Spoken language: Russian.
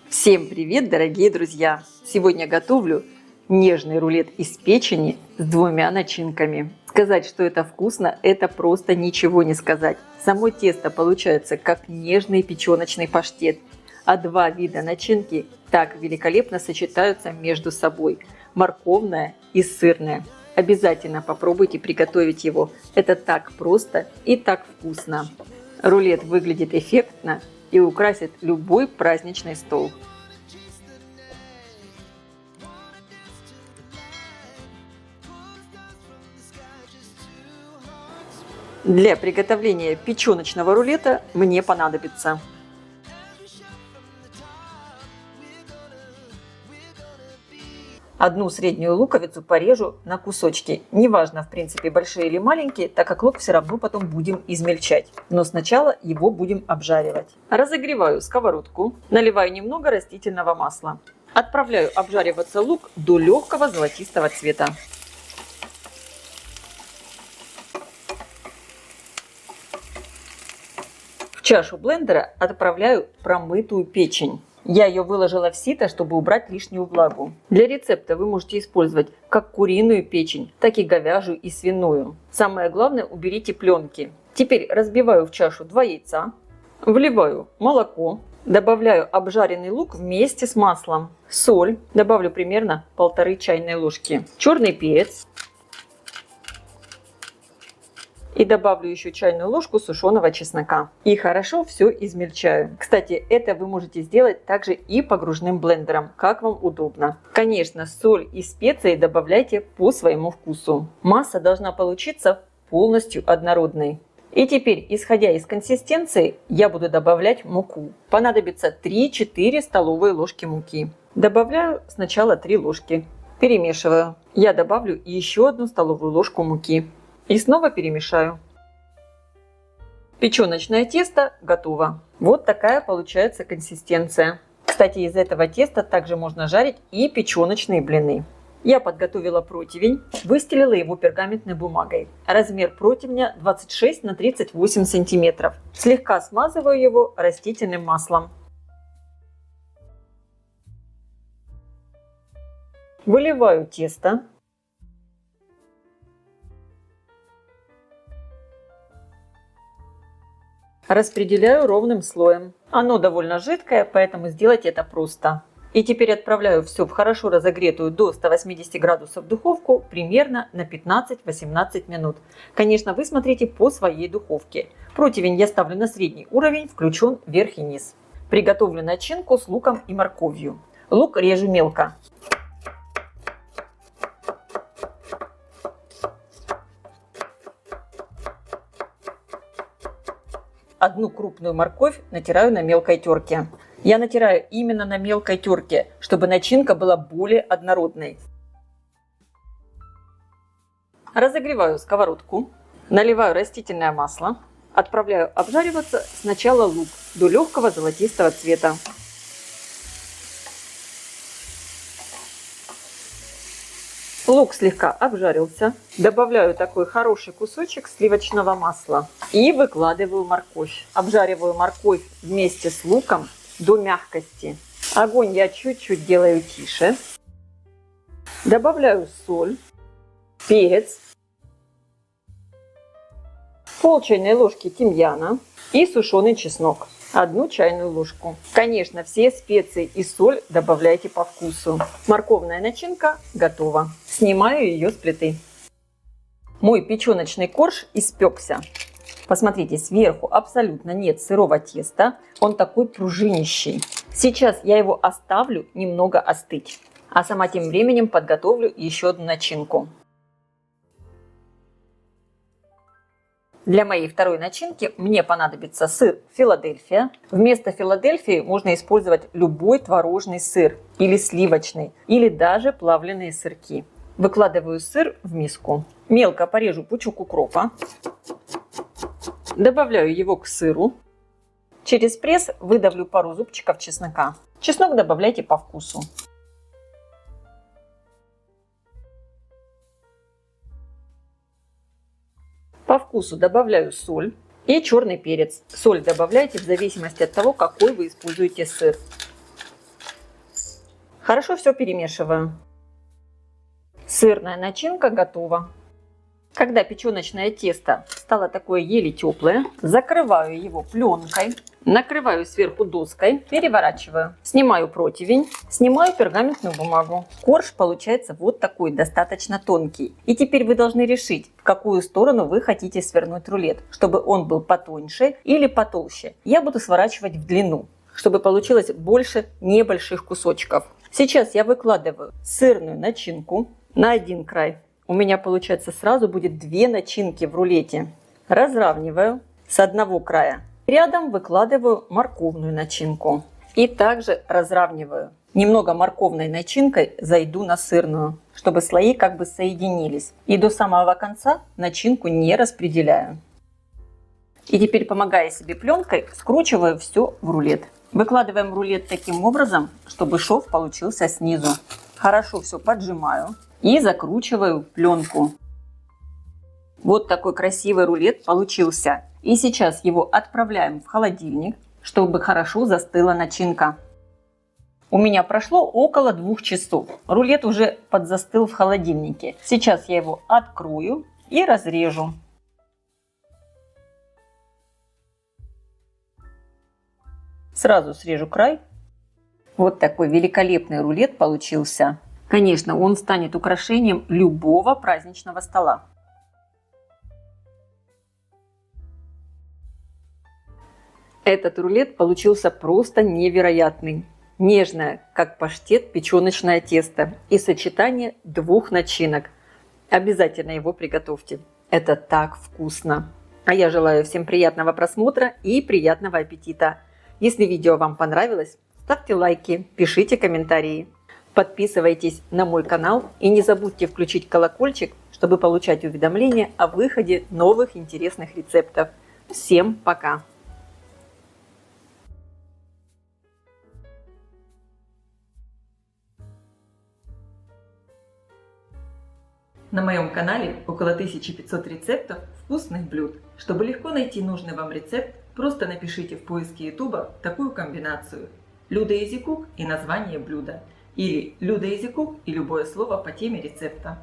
Всем привет, дорогие друзья! Сегодня готовлю нежный рулет из печени с двумя начинками. Сказать, что это вкусно, это просто ничего не сказать. Само тесто получается как нежный печеночный паштет, а два вида начинки так великолепно сочетаются между собой – морковная и сырная. Обязательно попробуйте приготовить его. Это так просто и так вкусно. Рулет выглядит эффектно и украсит любой праздничный стол. Для приготовления печеночного рулета мне понадобится одну среднюю луковицу порежу на кусочки. Неважно, в принципе, большие или маленькие, так как лук все равно потом будем измельчать. Но сначала его будем обжаривать. Разогреваю сковородку, наливаю немного растительного масла. Отправляю обжариваться лук до легкого золотистого цвета. В чашу блендера отправляю промытую печень. Я ее выложила в сито, чтобы убрать лишнюю влагу. Для рецепта вы можете использовать как куриную печень, так и говяжью и свиную. Самое главное, уберите пленки. Теперь разбиваю в чашу 2 яйца, вливаю молоко, добавляю обжаренный лук вместе с маслом, соль, добавлю примерно 1,5 чайной ложки, черный перец. И добавлю еще чайную ложку сушеного чеснока. И хорошо все измельчаю. Кстати, это вы можете сделать также и погружным блендером, как вам удобно. Конечно, соль и специи добавляйте по своему вкусу. Масса должна получиться полностью однородной. И теперь, исходя из консистенции, я буду добавлять муку. Понадобится 3-4 столовые ложки муки. Добавляю сначала 3 ложки. Перемешиваю. Я добавлю еще 1 столовую ложку муки. И снова перемешаю. Печеночное тесто готово. Вот такая получается консистенция. Кстати, из этого теста также можно жарить и печеночные блины. Я подготовила противень, выстелила его пергаментной бумагой. Размер противня 26 на 38 сантиметров. Слегка смазываю его растительным маслом. Выливаю тесто. Распределяю ровным слоем. Оно довольно жидкое, поэтому сделать это просто. И теперь отправляю все в хорошо разогретую до 180 градусов духовку примерно на 15-18 минут. Конечно, вы смотрите по своей духовке. Противень я ставлю на средний уровень, включен вверх и низ. Приготовлю начинку с луком и морковью. Лук режу мелко. Одну крупную морковь натираю на мелкой терке. Я натираю именно на мелкой терке, чтобы начинка была более однородной. Разогреваю сковородку, наливаю растительное масло, отправляю обжариваться сначала лук до легкого золотистого цвета. Лук слегка обжарился. Добавляю такой хороший кусочек сливочного масла и выкладываю морковь. Обжариваю морковь вместе с луком до мягкости. Огонь я чуть-чуть делаю тише. Добавляю соль, перец, пол чайной ложки тимьяна и сушеный чеснок. 1 чайную ложку. Конечно, все специи и соль добавляйте по вкусу. Морковная начинка готова. Снимаю ее с плиты. Мой печеночный корж испекся. Посмотрите, сверху абсолютно нет сырого теста. Он такой пружинищий. Сейчас я его оставлю немного остыть. А сама тем временем подготовлю еще одну начинку. Для моей второй начинки мне понадобится сыр Филадельфия. Вместо Филадельфии можно использовать любой творожный сыр или сливочный, или даже плавленые сырки. Выкладываю сыр в миску. Мелко порежу пучок укропа. Добавляю его к сыру. Через пресс выдавлю пару зубчиков чеснока. Чеснок добавляйте по вкусу. По вкусу добавляю соль и черный перец. Соль добавляйте в зависимости от того, какой вы используете сыр. Хорошо все перемешиваю. Сырная начинка готова. Когда печеночное тесто стало такое еле теплое, закрываю его пленкой, накрываю сверху доской, переворачиваю, снимаю противень, снимаю пергаментную бумагу. Корж получается вот такой, достаточно тонкий. И теперь вы должны решить, в какую сторону вы хотите свернуть рулет, чтобы он был потоньше или потолще. Я буду сворачивать в длину, чтобы получилось больше небольших кусочков. Сейчас я выкладываю сырную начинку на один край. У меня получается сразу будет две начинки в рулете. Разравниваю с одного края. Рядом выкладываю морковную начинку. И также разравниваю. Немного морковной начинкой зайду на сырную, чтобы слои как бы соединились. И до самого конца начинку не распределяю. И теперь, помогая себе пленкой, скручиваю все в рулет. Выкладываем рулет таким образом, чтобы шов получился снизу. Хорошо все поджимаю. И закручиваю пленку. Вот такой красивый рулет получился. И сейчас его отправляем в холодильник, чтобы хорошо застыла начинка. У меня прошло около 2 часов. Рулет уже подзастыл в холодильнике. Сейчас я его открою и разрежу. Сразу срежу край. Вот такой великолепный рулет получился. Конечно, он станет украшением любого праздничного стола. Этот рулет получился просто невероятный. Нежное, как паштет, печеночное тесто и сочетание 2 начинок. Обязательно его приготовьте. Это так вкусно. А я желаю всем приятного просмотра и приятного аппетита. Если видео вам понравилось, ставьте лайки, пишите комментарии. Подписывайтесь на мой канал и не забудьте включить колокольчик, чтобы получать уведомления о выходе новых интересных рецептов. Всем пока! На моем канале около 1500 рецептов вкусных блюд. Чтобы легко найти нужный вам рецепт, просто напишите в поиске YouTube такую комбинацию: Люда Easy Cook и название блюда. Или Люда Easy Cook и любое слово по теме рецепта.